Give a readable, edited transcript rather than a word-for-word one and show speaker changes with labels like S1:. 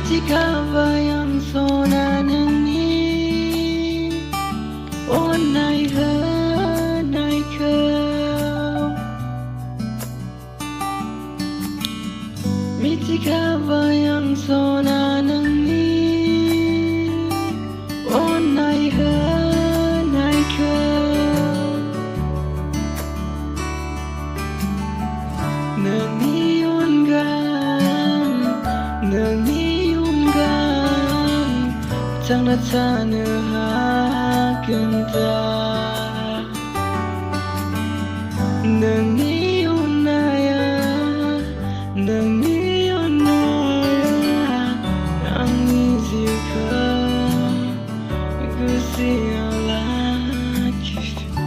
S1: मिथिखाबाय आं सना नोंनि अननाय होनायखौ मिथिखाबाय आं सना नोंनि अननाय होनायखौ नोंनि अनगा थांना थानो हागोन दा नोंनि अननाया आंनि जिउखौ गुजियाव लाखिदों